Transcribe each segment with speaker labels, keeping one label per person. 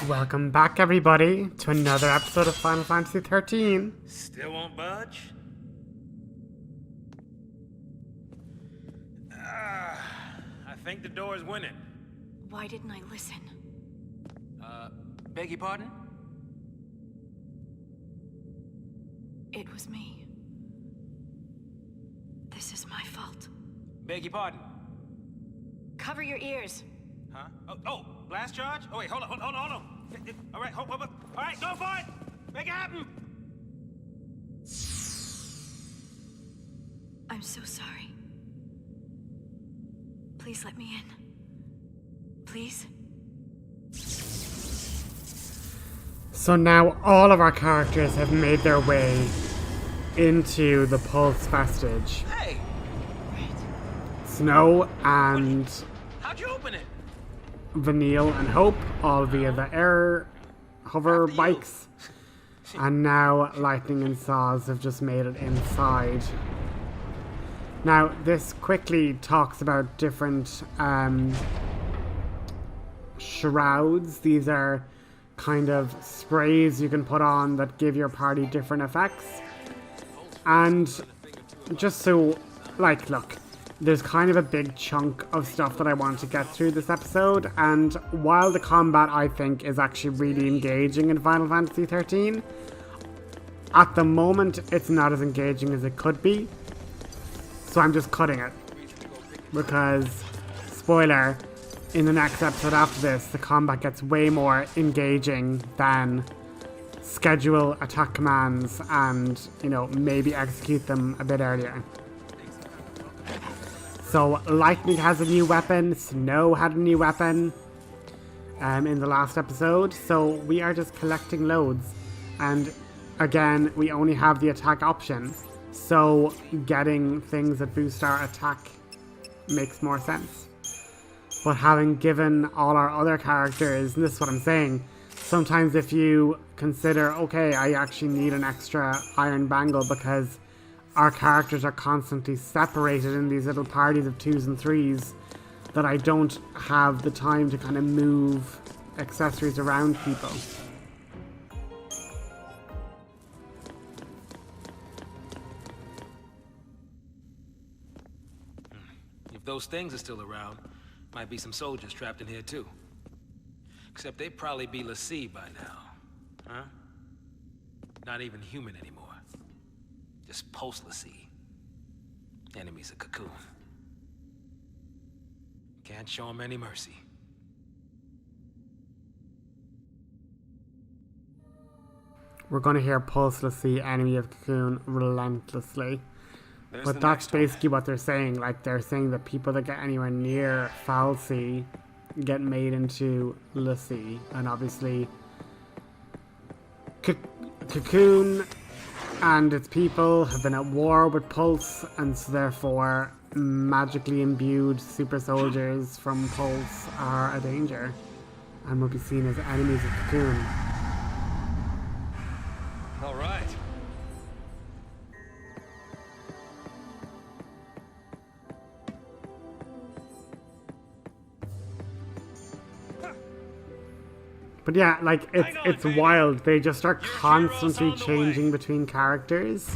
Speaker 1: Welcome back, everybody, to another episode of Final Fantasy 13.
Speaker 2: Still won't budge? I think the door is winning.
Speaker 3: Why didn't I listen?
Speaker 2: Beg your pardon?
Speaker 3: It was me. This is my fault.
Speaker 2: Beg your pardon?
Speaker 3: Cover your ears.
Speaker 2: Huh? Oh, blast charge? Oh, wait, hold on. All right, hold. All right, go for it! Make it happen!
Speaker 3: I'm so sorry. Please let me in. Please?
Speaker 1: So now all of our characters have made their way into the Pulse Vestige.
Speaker 2: Hey!
Speaker 1: Snow and
Speaker 2: How'd you open it?
Speaker 1: Vanille and Hope, all via the air hover
Speaker 2: After you.
Speaker 1: bikes. And now Lightning and Sazh have just made it inside. Now, this quickly talks about different shrouds. These are kind of sprays you can put on that give your party different effects. And just so, like, look, there's kind of a big chunk of stuff that I want to get through this episode, and while the combat, I think, is actually really engaging in Final Fantasy 13, at the moment, it's not as engaging as it could be. So I'm just cutting it. Because, spoiler, in the next episode after this, the combat gets way more engaging than schedule attack commands and, you know, maybe execute them a bit earlier. So, Lightning has a new weapon, Snow had a new weapon in the last episode, so we are just collecting loads. And again, we only have the attack option, so getting things that boost our attack makes more sense. But having given all our other characters, and this is what I'm saying, sometimes if you consider, okay, I actually need an extra iron bangle because our characters are constantly separated in these little parties of 2s and 3s, that I don't have the time to kind of move accessories around people.
Speaker 2: If those things are still around, might be some soldiers trapped in here too. Except they'd probably be Lcie by now. Huh? Not even human anymore. Just Pulse Lcie. Enemies of Cocoon. Can't show them any mercy.
Speaker 1: We're going to hear Pulse Lcie, enemy of Cocoon, relentlessly.
Speaker 2: There's
Speaker 1: But
Speaker 2: the
Speaker 1: that's
Speaker 2: next one.
Speaker 1: basically what they're saying. Like, they're saying that people that get anywhere near Falcie get made into Lcie. And obviously, Cocoon and its people have been at war with Pulse, and so therefore magically imbued super soldiers from Pulse are a danger and will be seen as enemies of Cocoon.
Speaker 2: All right.
Speaker 1: But yeah, like, it's wild. They just are constantly
Speaker 2: on the
Speaker 1: changing between characters.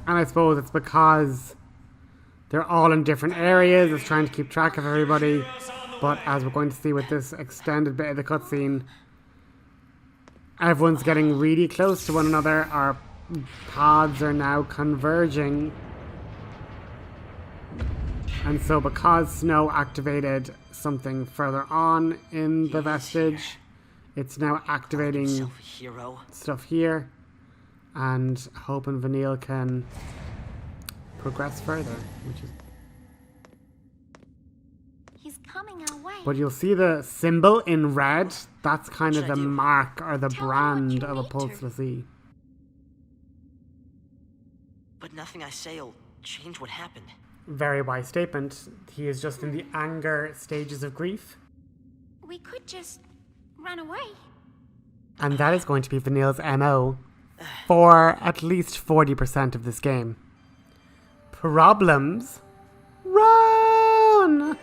Speaker 1: And I suppose it's because they're all in different areas. It's trying to keep track of everybody. But as we're going to see with this extended bit of the cutscene, everyone's getting really close to one another. Our paths are now converging. And so because Snow activated something further on in the Vestige, it's now activating stuff here. And Hope and Vanille can progress further, which is...
Speaker 4: He's coming our way.
Speaker 1: But you'll see the symbol in red. That's kind of the mark or the
Speaker 4: Tell her what
Speaker 1: brand
Speaker 4: you
Speaker 1: of a
Speaker 4: need
Speaker 1: Pulse
Speaker 4: to.
Speaker 1: Lcie.
Speaker 5: But nothing I say'll change what happened.
Speaker 1: Very wise statement. He is just in the anger stages of grief.
Speaker 4: We could just run away.
Speaker 1: And that is going to be Vanille's MO for at least 40% of this game. Problems? Run!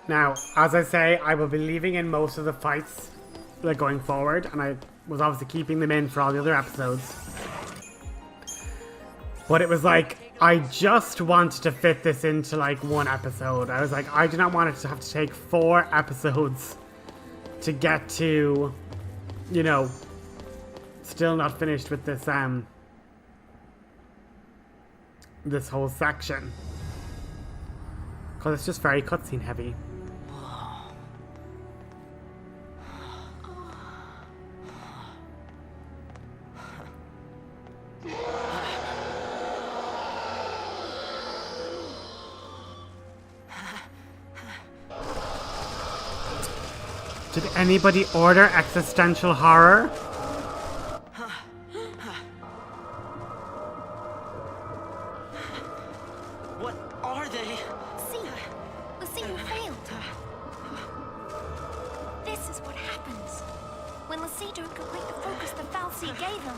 Speaker 1: Now, as I say, I will be leaving in most of the fights like going forward, and I was obviously keeping them in for all the other episodes. But it was like, I just wanted to fit this into like one episode. I was like, I do not want it to have to take 4 episodes to get to, you know, still not finished with this this whole section. Because it's just very cutscene heavy. Did anybody order existential horror?
Speaker 5: What are they?
Speaker 4: See, you failed. This is what happens when Lcie don't complete the focus the Falcie gave him.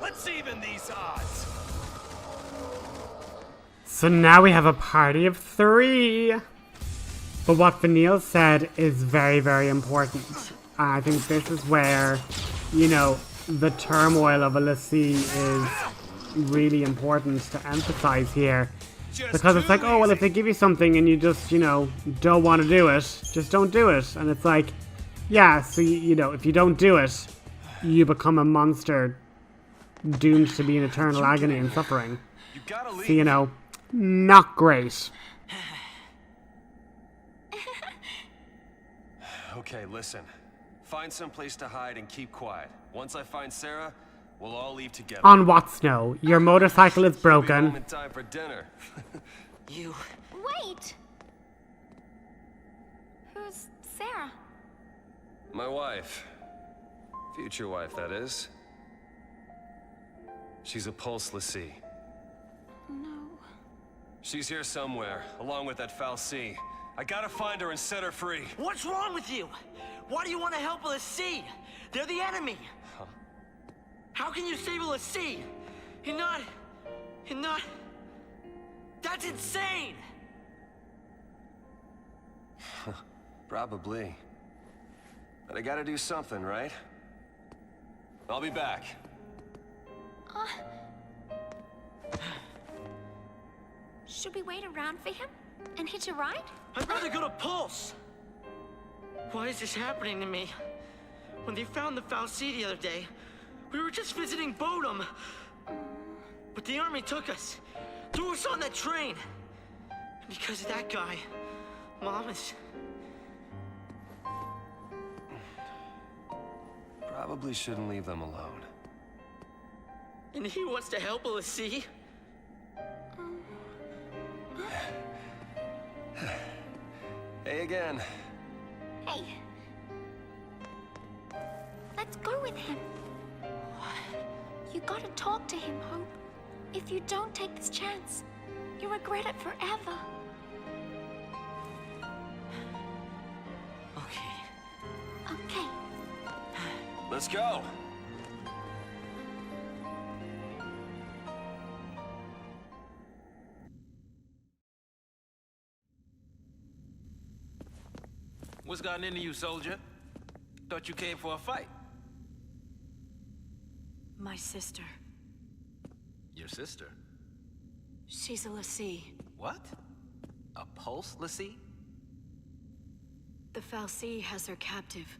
Speaker 6: Let's even these odds.
Speaker 1: So now we have a party of 3. But what Vanille said is very, very important. I think this is where, you know, the turmoil of a Lcie is really important to emphasize here. Because it's like, oh, well, if they give you something and you just, you know, don't want to do it, just don't do it. And it's like, yeah, so, you know, if you don't do it, you become a monster doomed to be in eternal agony and suffering.
Speaker 6: You gotta leave.
Speaker 1: So, you know, not great.
Speaker 6: Okay, listen. Find some place to hide and keep quiet. Once I find Serah, we'll all leave together.
Speaker 1: On what, Snow? Your motorcycle is
Speaker 6: We'll be home
Speaker 1: broken.
Speaker 6: in time for dinner.
Speaker 5: You...
Speaker 4: Wait! Who's Serah?
Speaker 6: My wife. Future wife, that is. She's a Pulse Lcie.
Speaker 4: No.
Speaker 6: She's here somewhere, along with that Falcie. I gotta find her and set her free.
Speaker 5: What's wrong with you? Why do you want to help a Lcie? They're the enemy.
Speaker 6: Huh?
Speaker 5: How can you save a Lcie? You're not... That's insane!
Speaker 6: Probably. But I gotta do something, right? I'll be back.
Speaker 4: Should we wait around for him and hitch a ride?
Speaker 5: I'd rather go to Pulse. Why is this happening to me? When they found the Falcie the other day, we were just visiting Bodum. But the army took us, threw us on that train. And because of that guy, Mom is...
Speaker 6: Probably shouldn't leave them alone.
Speaker 5: And he wants to help a Lcie?
Speaker 6: Hey again.
Speaker 4: Hey. Let's go with him. You gotta talk to him, Hope. If you don't take this chance, you'll regret it forever.
Speaker 5: Okay.
Speaker 4: Okay.
Speaker 6: Let's go.
Speaker 2: What's gotten into you, soldier? Thought you came for a fight.
Speaker 3: My sister.
Speaker 2: Your sister?
Speaker 3: She's a Lcie.
Speaker 2: What? A Pulse Lcie?
Speaker 3: The Falcie has her captive,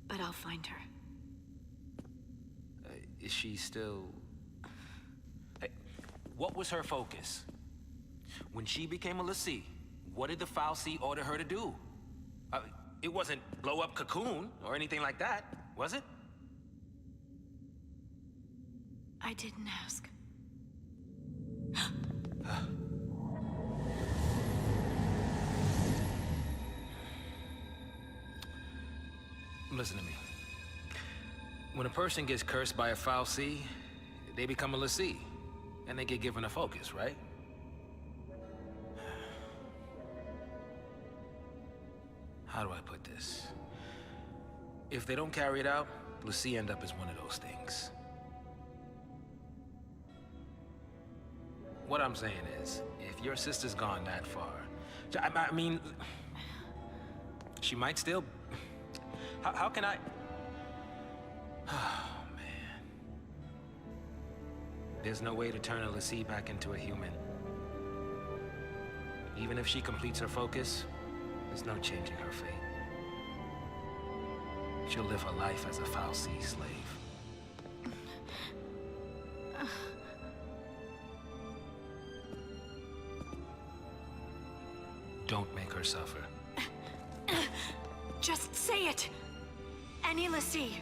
Speaker 3: but I'll find her.
Speaker 2: Is she still... Hey, what was her focus? When she became a Lcie, what did the Falcie order her to do? It wasn't blow up Cocoon or anything like that, was it?
Speaker 3: I didn't ask.
Speaker 2: Listen to me. When a person gets cursed by a Falcie, they become a Lcie, and they get given a focus, right? How do I put this? If they don't carry it out, Lcie end up as one of those things. What I'm saying is, if your sister's gone that far, I mean, she might still... How can I... Oh, man. There's no way to turn a Lcie back into a human. Even if she completes her focus, there's no changing her fate. She'll live her life as a Falcie slave. Don't make her suffer.
Speaker 3: Just say it! Any Lcie.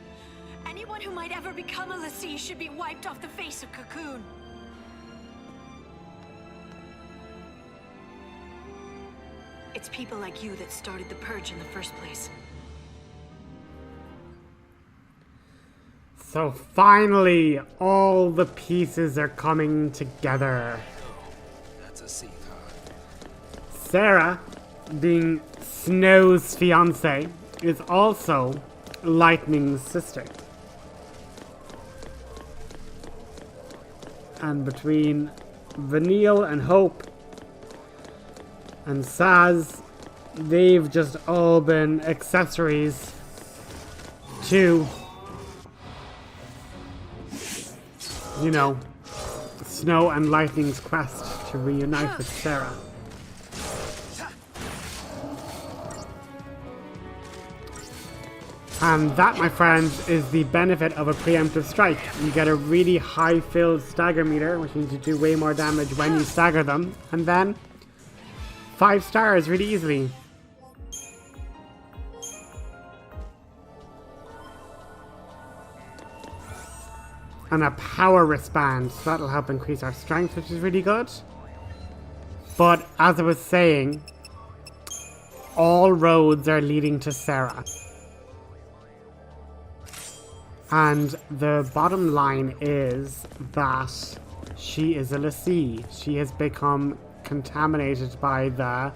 Speaker 3: Anyone who might ever become a Lcie should be wiped off the face of Cocoon. It's people like you that started the Purge in the first place.
Speaker 1: So finally, all the pieces are coming together.
Speaker 2: That's a Sazh, huh?
Speaker 1: Serah, being Snow's fiance, is also Lightning's sister. And between Vanille and Hope and Sazh, they've just all been accessories to, you know, Snow and Lightning's quest to reunite with Serah. And that, my friends, is the benefit of a preemptive strike. You get a really high-filled stagger meter, which means you do way more damage when you stagger them, and then 5 stars really easily. And a power wristband, so that'll help increase our strength, which is really good. But as I was saying, all roads are leading to Serah. And the bottom line is that she is a Lcie. She has become contaminated by the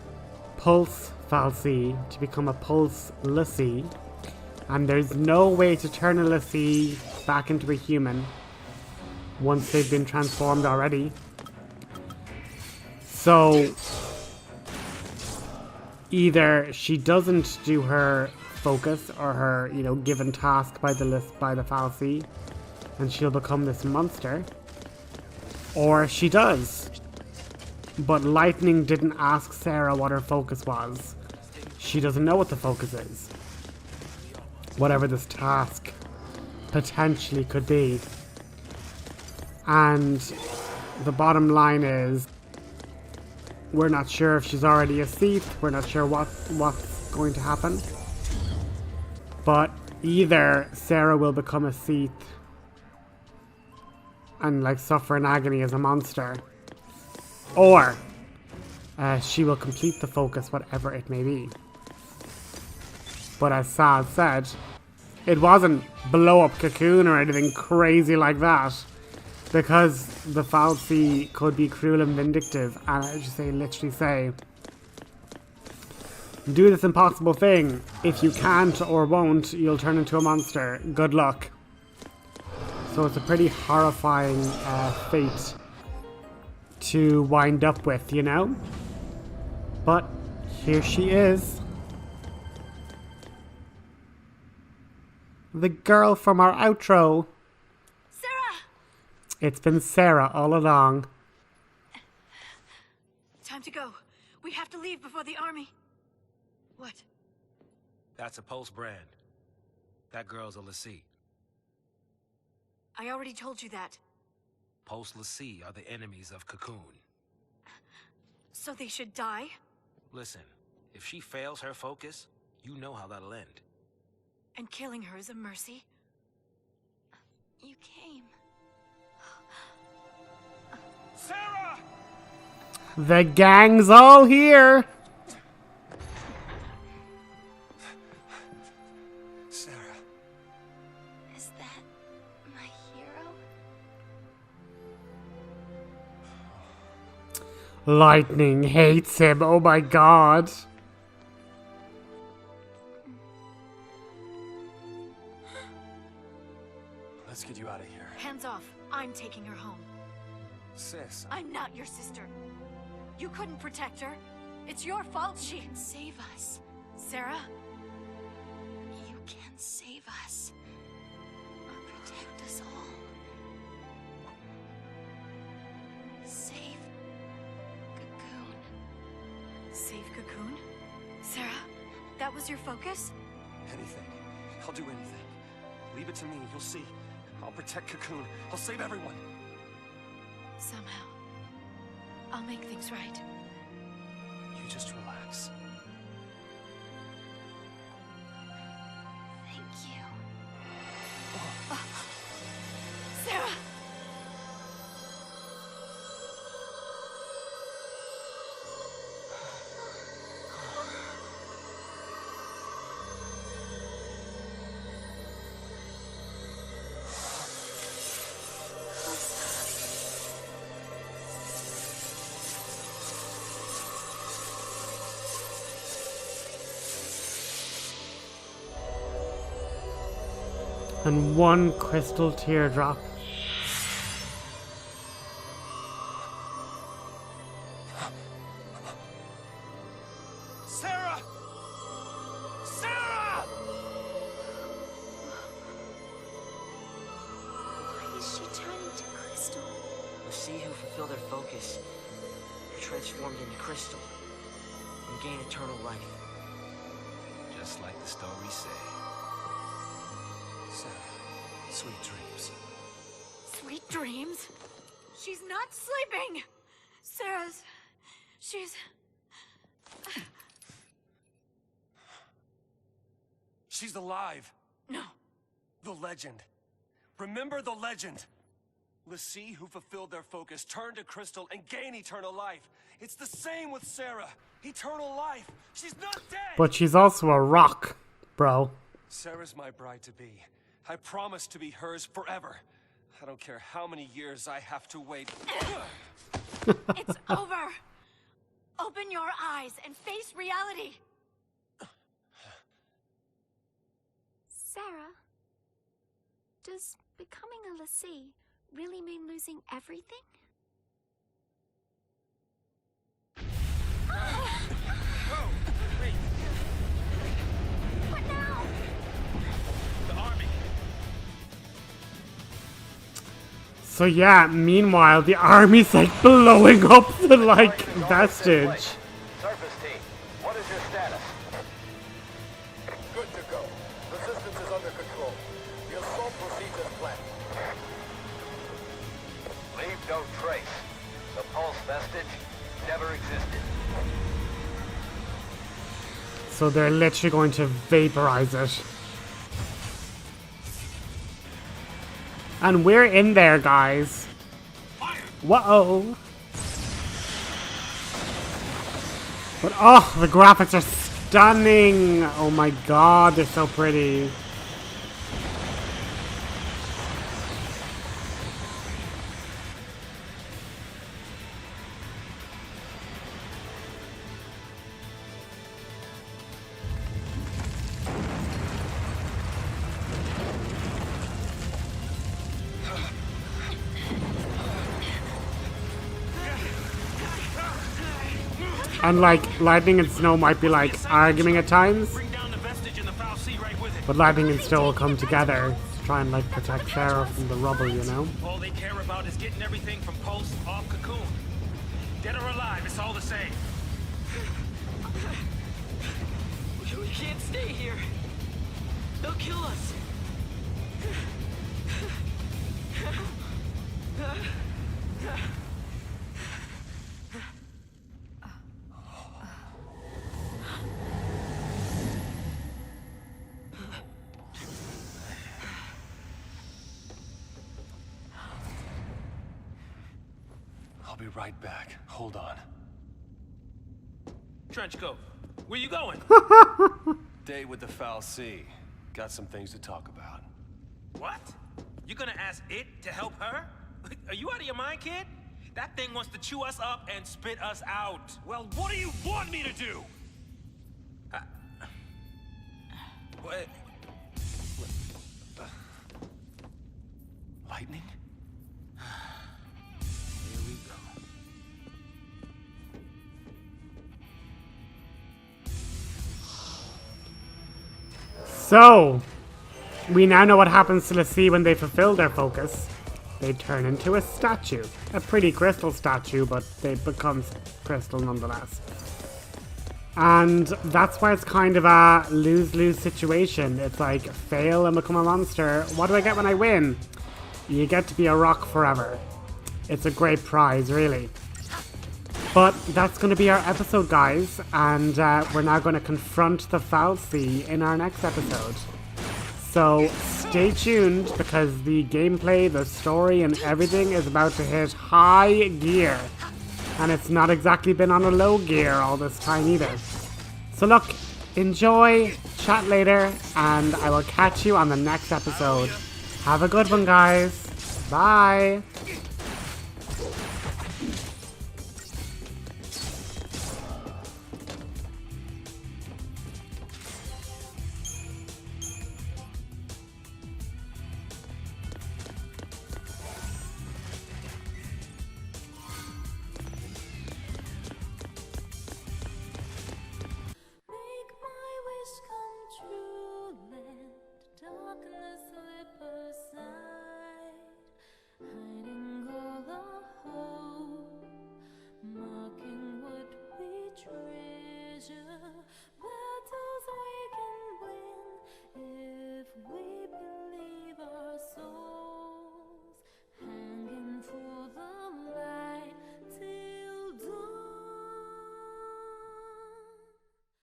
Speaker 1: Pulse Falcie to become a Pulse Lcie. And there's no way to turn a Lcie back into a human once they've been transformed already. So either she doesn't do her focus or her, you know, given task by the Falcie, and she'll become this monster, or she does. But Lightning didn't ask Serah what her focus was. She doesn't know what the focus is. Whatever this task potentially could be. And the bottom line is, we're not sure if she's already a Sazh. We're not sure what's going to happen. But either Serah will become a Sazh and like suffer in agony as a monster, or she will complete the focus, whatever it may be. But as Sazh said, it wasn't blow up Cocoon or anything crazy like that, because the Falcie could be cruel and vindictive, and I just literally say, do this impossible thing. If you can't or won't, you'll turn into a monster. Good luck. So it's a pretty horrifying fate to wind up with, you know? But here she is. The girl from our outro.
Speaker 3: Serah!
Speaker 1: It's been Serah all along.
Speaker 3: Time to go. We have to leave before the army... What?
Speaker 2: That's a Pulse brand. That girl's a Lcie.
Speaker 3: I already told you that.
Speaker 2: Pulse Lcie are the enemies of Cocoon.
Speaker 3: So they should die?
Speaker 2: Listen, if she fails her focus, you know how that'll end.
Speaker 3: And killing her is a mercy?
Speaker 4: You came.
Speaker 6: Serah!
Speaker 1: The gang's all here.
Speaker 6: Serah.
Speaker 4: Is that my hero?
Speaker 1: Lightning hates him. Oh my god.
Speaker 3: I'm taking her home.
Speaker 6: Sis,
Speaker 3: I'm not your sister. You couldn't protect her. It's your fault she can save us. Serah, you can save us. Or protect us all. Save Cocoon. Save Cocoon? Serah, that was your focus?
Speaker 6: anything. I'll do anything. Leave it to me, you'll see. I'll protect Cocoon. I'll save everyone.
Speaker 3: Somehow, I'll make things right.
Speaker 6: You just relax.
Speaker 3: Thank you. Serah!
Speaker 1: And one crystal teardrop.
Speaker 6: Serah! Serah!
Speaker 4: Why is she turning to crystal?
Speaker 5: Lcie who fulfill their focus are transformed into crystal and gain eternal life.
Speaker 2: Just like the stories say.
Speaker 6: Serah, sweet dreams.
Speaker 3: Sweet dreams? She's not sleeping! Serah's... she's...
Speaker 6: She's alive.
Speaker 3: No.
Speaker 6: The legend. Remember the legend. Lcie who fulfilled their focus turn to crystal and gain eternal life. It's the same with Serah. Eternal life. She's not dead.
Speaker 1: But she's also a rock, bro.
Speaker 6: Serah's my bride-to-be. I promise to be hers forever. I don't care how many years I have to wait.
Speaker 3: It's over! Open your eyes and face reality!
Speaker 4: Serah, does becoming a Lcie really mean losing everything?
Speaker 2: Oh, wait.
Speaker 4: What now?
Speaker 2: The army.
Speaker 1: So yeah, meanwhile, the army's like blowing up the like Vestige.
Speaker 7: Surface team, what is your status? Good to go. Resistance is under control. The assault proceeds as planned. Leave no trace. The Pulse Vestige never existed.
Speaker 1: So they're literally going to vaporize it. And we're in there, guys. Whoa. But oh, the graphics are stunning. Oh my god, they're so pretty. And like, lightning and snow might be like arguing at times,
Speaker 2: Bring down the Vestige and the Falcie right with it.
Speaker 1: but lightning and snow will come together to try and like protect Serah from the rubble, you know?
Speaker 2: All they care about is getting everything from Pulse off Cocoon. Dead or alive, it's all the same.
Speaker 5: We can't stay here. They'll kill us.
Speaker 6: I'll be right back. Hold on.
Speaker 2: Trenchcoat, where you going?
Speaker 6: Day with the Falcie. Got some things to talk about.
Speaker 2: What? You gonna ask it to help her? Are you out of your mind, kid? That thing wants to chew us up and spit us out.
Speaker 6: Well, what do you want me to do?
Speaker 2: What?
Speaker 6: Lightning?
Speaker 1: So, we now know what happens to Lcie when they fulfill their focus. They turn into a statue. A pretty crystal statue, but they become crystal nonetheless. And that's why it's kind of a lose-lose situation. It's like, fail and become a monster. What do I get when I win? You get to be a rock forever. It's a great prize, really. But that's going to be our episode, guys. And we're now going to confront the Falcie in our next episode. So stay tuned, because the gameplay, the story, and everything is about to hit high gear. And it's not exactly been on a low gear all this time either. So look, enjoy, chat later, and I will catch you on the next episode. Have a good one, guys. Bye.